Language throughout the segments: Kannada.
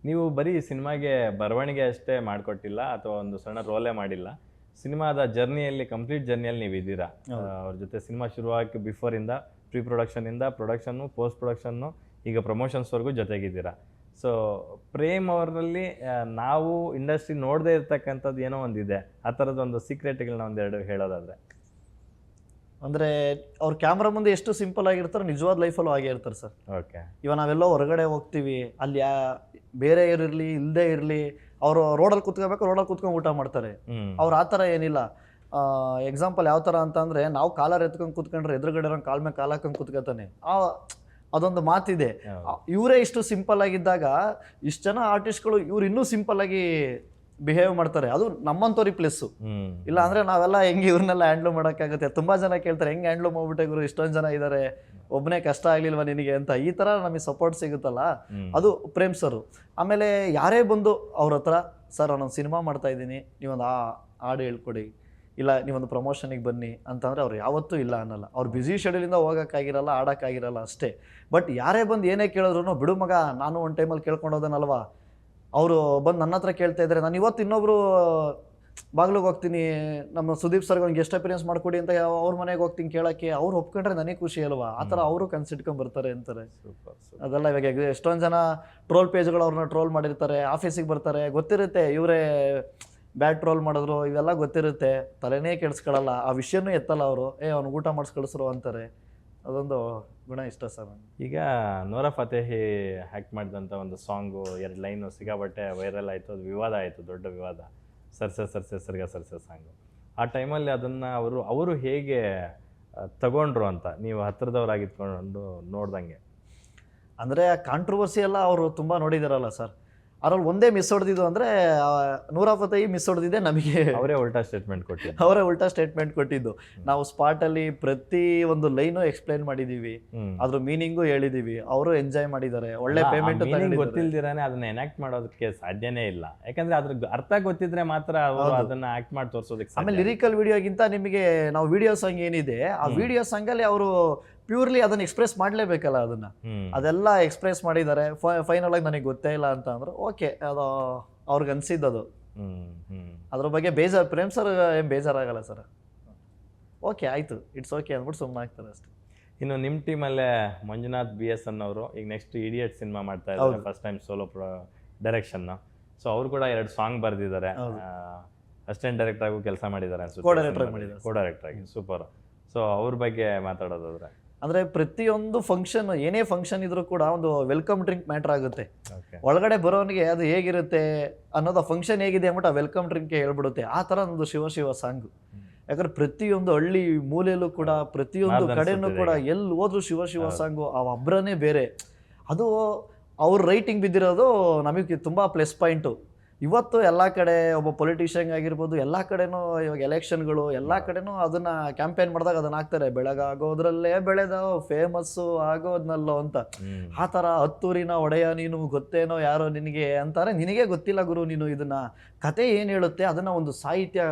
ನೀವು ಬರೀ ಸಿನಿಮಾಗೆ ಬರವಣಿಗೆ ಅಷ್ಟೇ ಮಾಡಿಕೊಟ್ಟಿಲ್ಲ ಅಥವಾ ಒಂದು ಸಣ್ಣ ರೋಲೇ ಮಾಡಿಲ್ಲ, ಸಿನಿಮಾದ ಜರ್ನಿಯಲ್ಲಿ ಕಂಪ್ಲೀಟ್ ಜರ್ನಿಯಲ್ಲಿ ನೀವು ಇದ್ದೀರಾ. ಅವ್ರ ಜೊತೆ ಸಿನಿಮಾ ಶುರುವಾಗಕ್ಕೆ ಬಿಫೋರಿಂದ ಪ್ರೀ ಪ್ರೊಡಕ್ಷನಿಂದ ಪ್ರೊಡಕ್ಷನ್ನು, ಪೋಸ್ಟ್ ಪ್ರೊಡಕ್ಷನ್ನು, ಈಗ ಪ್ರಮೋಷನ್ಸ್ವರೆಗೂ ಜೊತೆಗಿದ್ದೀರಾ. ಸೊ ಪ್ರೇಮ್ ಅವರಲ್ಲಿ ನಾವು ಇಂಡಸ್ಟ್ರಿ ನೋಡದೇ ಇರ್ತಕ್ಕಂಥದ್ದು ಏನೋ ಒಂದಿದೆ, ಆ ಥರದ್ದು ಒಂದು ಸೀಕ್ರೆಟ್ಗಳನ್ನ ಒಂದೆರಡು ಹೇಳೋದಾದರೆ. ಅಂದರೆ ಅವ್ರು ಕ್ಯಾಮ್ರಾ ಮುಂದೆ ಎಷ್ಟು ಸಿಂಪಲ್ ಆಗಿರ್ತಾರೆ, ನಿಜವಾದ ಲೈಫಲ್ಲೂ ಹಾಗೆ ಇರ್ತಾರೆ ಸರ್. ಓಕೆ. ಇವಾಗ ನಾವೆಲ್ಲೋ ಹೊರಗಡೆ ಹೋಗ್ತೀವಿ, ಅಲ್ಲಿ ಬೇರೆ ಇರಲಿ ಇಲ್ಲದೆ ಇರಲಿ, ಅವರು ರೋಡಲ್ಲಿ ಕುತ್ಕೋಬೇಕು, ರೋಡಲ್ಲಿ ಕುತ್ಕೊಂಡು ಊಟ ಮಾಡ್ತಾರೆ. ಅವ್ರು ಆ ಥರ ಏನಿಲ್ಲ. ಎಕ್ಸಾಂಪಲ್ ಯಾವ ಥರ ಅಂತಂದರೆ, ನಾವು ಕಾಲರ್ ಎತ್ಕೊಂಡು ಕುತ್ಕೊಂಡ್ರೆ ಎದುರುಗಡೆ ಕಾಲ್ ಮೇಲೆ ಕಾಲು ಹಾಕೊಂಡು ಕುತ್ಕೋತಾನೆ. ಅದೊಂದು ಮಾತಿದೆ. ಇವರೇ ಇಷ್ಟು ಸಿಂಪಲ್ ಆಗಿದ್ದಾಗ ಇಷ್ಟು ಜನ ಆರ್ಟಿಸ್ಟ್ಗಳು ಇವ್ರು ಇನ್ನೂ ಸಿಂಪಲ್ ಆಗಿ ಬಿಹೇವ್ ಮಾಡ್ತಾರೆ. ಅದು ನಮ್ಮಂತವ್ರಿಗೆ ಪ್ಲಸ್ಸು. ಇಲ್ಲ ಅಂದರೆ ನಾವೆಲ್ಲ ಹೆಂಗೆ ಇವ್ರನ್ನೆಲ್ಲ ಹ್ಯಾಂಡ್ಲ್ ಮಾಡೋಕ್ಕಾಗುತ್ತೆ. ತುಂಬ ಜನ ಕೇಳ್ತಾರೆ, ಹೆಂಗೆ ಹ್ಯಾಂಡ್ಲ್ ಮಾಡ್ಬಿಟ್ಟೆ ಗುರು, ಇಷ್ಟೊಂದು ಜನ ಇದ್ದಾರೆ, ಒಬ್ಬನೇ ಕಷ್ಟ ಆಗಲಿಲ್ವ ನಿನಗೆ ಅಂತ. ಈ ಥರ ನಮಗೆ ಸಪೋರ್ಟ್ ಸಿಗುತ್ತಲ್ಲ, ಅದು ಪ್ರೇಮ್ ಸರು. ಆಮೇಲೆ ಯಾರೇ ಬಂದು ಅವ್ರ ಹತ್ರ, ಸರ್ ನಾನೊಂದು ಸಿನಿಮಾ ಮಾಡ್ತಾ ಇದ್ದೀನಿ, ನೀವೊಂದು ಹಾಡು ಹೇಳ್ಕೊಡಿ, ಇಲ್ಲ ನೀವೊಂದು ಪ್ರಮೋಷನಿಗೆ ಬನ್ನಿ ಅಂತಂದರೆ ಅವ್ರು ಯಾವತ್ತೂ ಇಲ್ಲ ಅನ್ನಲ್ಲ. ಅವ್ರು ಬ್ಯುಸಿ ಶೆಡ್ಯೂಲಿಂದ ಹೋಗೋಕ್ಕಾಗಿರಲ್ಲ, ಆಡೋಕ್ಕಾಗಿರಲ್ಲ ಅಷ್ಟೇ. ಬಟ್ ಯಾರೇ ಬಂದು ಏನೇ ಕೇಳಿದ್ರು, ಬಿಡು ಮಗ ನಾನು ಒಂದು ಟೈಮಲ್ಲಿ ಕೇಳ್ಕೊಂಡು ಹೋದನಲ್ವಾ, ಅವರು ಬಂದು ನನ್ನ ಹತ್ರ ಕೇಳ್ತಾ ಇದ್ದಾರೆ, ನಾನು ಇವತ್ತು ಇನ್ನೊಬ್ರು ಬಾಗ್ಲಿಗೆ ಹೋಗ್ತೀನಿ, ನಮ್ಮ ಸುದೀಪ್ ಸರ್ಗೆ ಒಂದು ಗೆಸ್ಟ್ ಅಪಿಯರೆನ್ಸ್ ಮಾಡ್ಕೊಡಿ ಅಂತ ಅವ್ರ ಮನೆಗೆ ಹೋಗ್ತೀನಿ ಕೇಳೋಕ್ಕೆ, ಅವ್ರು ಒಪ್ಕೊಂಡ್ರೆ ನನಗೆ ಖುಷಿ ಅಲ್ವಾ. ಆ ಥರ ಅವರು ಕನ್ಸಿಟ್ಕೊಂಡು ಬರ್ತಾರೆ ಅಂತಾರೆ. ಅದೆಲ್ಲ ಇವಾಗ ಎಷ್ಟೊಂದು ಜನ ಟ್ರೋಲ್ ಪೇಜ್ಗಳು ಅವ್ರನ್ನ ಟ್ರೋಲ್ ಮಾಡಿರ್ತಾರೆ, ಆಫೀಸಿಗೆ ಬರ್ತಾರೆ, ಗೊತ್ತಿರುತ್ತೆ ಇವರೇ ಬ್ಯಾಡ್ ಟ್ರೋಲ್ ಮಾಡಿದ್ರು, ಇವೆಲ್ಲ ಗೊತ್ತಿರುತ್ತೆ, ತಲೆನೇ ಕೆಡಿಸ್ಕೊಳ್ಳಲ್ಲ, ಆ ವಿಷಯನೂ ಎತ್ತಲ್ಲ ಅವರು. ಅವ್ನು ಊಟ ಮಾಡಿಸ್ಕಳಿಸ್ರು ಅಂತಾರೆ. ಅದೊಂದು ಗುಣ ಇಷ್ಟ ಸರ್. ಈಗ ನೋರಾ ಫತೇಹಿ ಹ್ಯಾಕ್ಟ್ ಮಾಡಿದಂಥ ಒಂದು ಸಾಂಗು 2 ಲೈನು ಸಿಕ್ಕಾಪಟ್ಟೆ ವೈರಲ್ ಆಯಿತು, ಅದು ವಿವಾದ ಆಯಿತು, ದೊಡ್ಡ ವಿವಾದ. ಸರ್ಸೆ ಸಾಂಗು. ಆ ಟೈಮಲ್ಲಿ ಅದನ್ನು ಅವರು ಹೇಗೆ ತಗೊಂಡ್ರು ಅಂತ ನೀವು ಹತ್ತಿರದವರಾಗಿತ್ಕೊಂಡು ನೋಡ್ದಂಗೆ? ಅಂದರೆ ಆ ಕಾಂಟ್ರವರ್ಸಿ ಎಲ್ಲ ಅವರು ತುಂಬ ನೋಡಿದಾರಲ್ಲ ಸರ್. ಅದ್ರಲ್ಲಿ ಒಂದೇ ಮಿಸ್ ಹೊಡೆದಿದ್ದು ಅಂದರೆ ನೋರಾ ಫತೇಹಿ ಮಿಸ್ ಹೊಡೆದಿದ್ದೆ ನಮಗೆ. ಅವರೇ ಉಲ್ಟಾ ಸ್ಟೇಟ್ಮೆಂಟ್ ಕೊಟ್ಟಿದ್ದು. ನಾವು ಸ್ಪಾಟಲ್ಲಿ ಪ್ರತಿ ಒಂದು ಲೈನು ಎಕ್ಸ್ಪ್ಲೈನ್ ಮಾಡಿದ್ದೀವಿ, ಅದ್ರ ಮೀನಿಂಗು ಹೇಳಿದ್ದೀವಿ, ಅವರು ಎಂಜಾಯ್ ಮಾಡಿದ್ದಾರೆ, ಒಳ್ಳೆ ಪೇಮೆಂಟ್. ಗೊತ್ತಿಲ್ದಿರಾನೆ ಅದನ್ನ ಎನಾಕ್ಟ್ ಮಾಡೋದಕ್ಕೆ ಸಾಧ್ಯನೇ ಇಲ್ಲ, ಯಾಕಂದ್ರೆ ಅದ್ರ ಅರ್ಥ ಗೊತ್ತಿದ್ರೆ ಮಾತ್ರ ಅದನ್ನ ಆಕ್ಟ್ ಮಾಡಿ ತೋರಿಸೋದಕ್ಕೆ. ಆಮೇಲೆ ಲಿರಿಕಲ್ ವಿಡಿಯೋಗಿಂತ ನಿಮಗೆ ನಾವು ವಿಡಿಯೋ ಸಾಂಗ್ ಏನಿದೆ, ಆ ವಿಡಿಯೋ ಸಾಂಗಲ್ಲಿ ಅವರು ಪ್ಯೂರ್ಲಿ ಅದನ್ನ ಎಕ್ಸ್ಪ್ರೆಸ್ ಮಾಡಲೇಬೇಕಲ್ಲ, ಅದೆಲ್ಲ ಎಕ್ಸ್ಪ್ರೆಸ್ ಮಾಡಿದ್ದಾರೆ. ಫೈನಲ್ ಆಗಿ ನನಗೆ ಗೊತ್ತೇ ಇಲ್ಲ ಅಂತ ಅಂದ್ರೆ ಓಕೆ, ಅದು ಅವ್ರಿಗೆ ಅನ್ಸಿದ್ದದು. ಅದ್ರ ಬಗ್ಗೆ ಪ್ರೇಮ್ ಸರ್ ಏನು ಬೇಜಾರಾಗಲ್ಲ ಸರ್. ಓಕೆ ಆಯ್ತು, ಇಟ್ಸ್ ಓಕೆ ಅಂದ್ಬಿಟ್ಟು ಸುಮ್ಮನೆ ಆಗ್ತಾರೆ ಅಷ್ಟೇ. ಇನ್ನು ನಿಮ್ಮ ಟೀಮಲ್ಲೇ ಮಂಜುನಾಥ್ BS ಅನ್ನೋರು ಈಗ ನೆಕ್ಸ್ಟ್ ಇಡಿಯಟ್ ಸಿನಿಮಾ ಮಾಡ್ತಾ ಇದ್ದಾರೆ, first time solo direction. So ಅವ್ರು ಕೂಡ 2 ಸಾಂಗ್ ಬರೆದಿದ್ದಾರೆ, ಅಸಿಸ್ಟೆಂಟ್ ಡೈರೆಕ್ಟರ್ ಆಗೂ ಕೆಲಸ ಮಾಡಿದ್ದಾರೆ ಅನ್ಸುತ್ತೆ, ಕೋ ಡೈರೆಕ್ಟರ್ ಆಗಿ. ಸೂಪರ್. ಸೊ ಅವ್ರ ಬಗ್ಗೆ ಮಾತಾಡೋದಾದ್ರೆ, ಅಂದರೆ ಪ್ರತಿಯೊಂದು ಫಂಕ್ಷನ್, ಏನೇ ಫಂಕ್ಷನ್ ಇದ್ರೂ ಕೂಡ ಒಂದು ವೆಲ್ಕಮ್ ಡ್ರಿಂಕ್ ಮ್ಯಾಟ್ರ್ ಆಗುತ್ತೆ. ಒಳಗಡೆ ಬರೋನಿಗೆ ಅದು ಹೇಗಿರುತ್ತೆ ಅನ್ನೋದು, ಆ ಫಂಕ್ಷನ್ ಹೇಗಿದೆ ಅಂದ್ಬಿಟ್ಟು ಆ ವೆಲ್ಕಮ್ ಡ್ರಿಂಕ್ಗೆ ಹೇಳ್ಬಿಡುತ್ತೆ. ಆ ಥರ ಒಂದು ಶಿವ ಸಾಂಗು. ಯಾಕಂದ್ರೆ ಪ್ರತಿಯೊಂದು ಹಳ್ಳಿ ಮೂಲೆಯಲ್ಲೂ ಕೂಡ, ಪ್ರತಿಯೊಂದು ಕಡೆನೂ ಕೂಡ, ಎಲ್ಲಿ ಹೋದ್ರು ಶಿವ ಸಾಂಗು, ಆ ಅಬ್ರನೇ ಬೇರೆ. ಅದು ಅವ್ರ ರೈಟಿಂಗ್ ಬಿದ್ದಿರೋದು ನಮಗೆ ತುಂಬ ಪ್ಲಸ್ ಪಾಯಿಂಟು. ಇವತ್ತು ಎಲ್ಲ ಕಡೆ ಒಬ್ಬ ಪೊಲಿಟಿಷಿಯನ್ ಆಗಿರ್ಬೋದು, ಎಲ್ಲ ಕಡೆನೂ ಇವಾಗ ಎಲೆಕ್ಷನ್ಗಳು, ಎಲ್ಲ ಕಡೆನೂ ಅದನ್ನು ಕ್ಯಾಂಪೇನ್ ಮಾಡಿದಾಗ ಅದನ್ನು ಹಾಕ್ತಾರೆ, ಬೆಳಗಾಗೋದ್ರಲ್ಲೇ ಬೆಳೆದ ಫೇಮಸ್ಸು ಆಗೋದ್ನಲ್ಲೋ ಅಂತ. ಆ ಥರ ಹತ್ತೂರಿನ ಒಡೆಯ ನೀನು, ಗೊತ್ತೇನೋ ಯಾರೋ ನಿನಗೆ ಅಂತಾರೆ. ನಿನಗೆ ಗೊತ್ತಿಲ್ಲ ಗುರು, ನೀನು ಇದನ್ನ ಕತೆ ಏನು ಹೇಳುತ್ತೆ ಅದನ್ನು ಒಂದು ಸಾಹಿತ್ಯ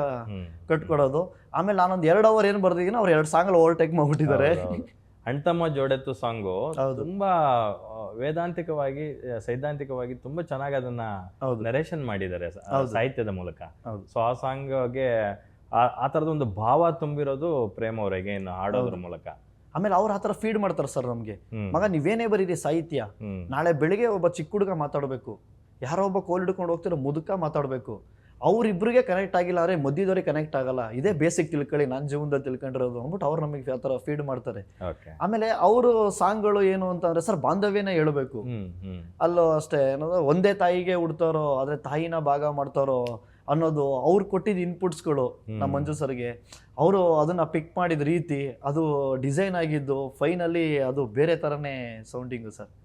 ಕಟ್ಕೊಡೋದು. ಆಮೇಲೆ ನಾನೊಂದು 2 ಅವರ್ ಏನು ಬರ್ದಿದ್ದೀನಿ, ಅವ್ರು 2 ಸಾಂಗಲ್ಲಿ ಓವರ್ಟೇಕ್ ಮಾಡ್ಬಿಟ್ಟಿದ್ದಾರೆ. ಅಣ್ತಮ್ಮ ಜೋಡೆತ್ತು ಸಾಂಗು ತುಂಬಾ ವೇದಾಂತಿಕವಾಗಿ, ಸೈದ್ಧಾಂತಿಕವಾಗಿ ತುಂಬಾ ಚೆನ್ನಾಗಿ ಅದನ್ನ ನರೇಷನ್ ಮಾಡಿದ್ದಾರೆ ಸಾಹಿತ್ಯದ ಮೂಲಕ. ಸೊ ಆ ಸಾಂಗ್ಗೆ ಆ ಥರದ ಒಂದು ಭಾವ ತುಂಬಿರೋದು ಪ್ರೇಮ್ ಅವರಿಗೆ ಹಾಡೋದ್ರ ಮೂಲಕ. ಆಮೇಲೆ ಅವ್ರು ಆ ಥರ ಫೀಡ್ ಮಾಡ್ತಾರೆ ಸರ್ ನಮಗೆ, ಮಗ ನೀವೇನೇ ಬರೀರಿ ಸಾಹಿತ್ಯ, ನಾಳೆ ಬೆಳಿಗ್ಗೆ ಒಬ್ಬ ಚಿಕ್ಕ ಹುಡುಗ ಮಾತಾಡಬೇಕು, ಯಾರೋ ಒಬ್ಬ ಕೋಲ್ ಹಿಡ್ಕೊಂಡು ಹೋಗ್ತಿರೋ ಮುದುಕ ಮಾತಾಡಬೇಕು, ಅವ್ರಿಬ್ರಿಗೆ ಕನೆಕ್ಟ್ ಆಗಿಲ್ಲ ಅಂದರೆ ಮಧ್ಯದವ್ರಿಗೆ ಕನೆಕ್ಟ್ ಆಗಲ್ಲ. ಇದೇ ಬೇಸಿಕ್ ತಿಳ್ಕೊಳ್ಳಿ, ನನ್ನ ಜೀವನದಲ್ಲಿ ತಿಳ್ಕೊಂಡಿರೋದು ಅಂದ್ಬಿಟ್ಟು ಅವ್ರು ನಮಗೆ ಆ ಥರ ಫೀಡ್ ಮಾಡ್ತಾರೆ. ಆಮೇಲೆ ಅವರು ಸಾಂಗ್ಗಳು ಏನು ಅಂತಂದ್ರೆ ಸರ್, ಬಾಂಧವ್ಯನೇ ಹೇಳಬೇಕು. ಅಲ್ಲೂ ಅಷ್ಟೇ, ಏನಂದ್ರೆ ಒಂದೇ ತಾಯಿಗೆ ಹುಡ್ತಾರೋ ಆದರೆ ತಾಯಿನ ಭಾಗ ಮಾಡ್ತಾರೋ ಅನ್ನೋದು ಅವ್ರು ಕೊಟ್ಟಿದ್ದ ಇನ್ಪುಟ್ಸ್ಗಳು ನಮ್ಮ ಮಂಜು ಸರ್ಗೆ. ಅವರು ಅದನ್ನ ಪಿಕ್ ಮಾಡಿದ ರೀತಿ, ಅದು ಡಿಸೈನ್ ಆಗಿದ್ದು, ಫೈನಲಿ ಅದು ಬೇರೆ ಥರನೇ ಸೌಂಡಿಂಗು ಸರ್.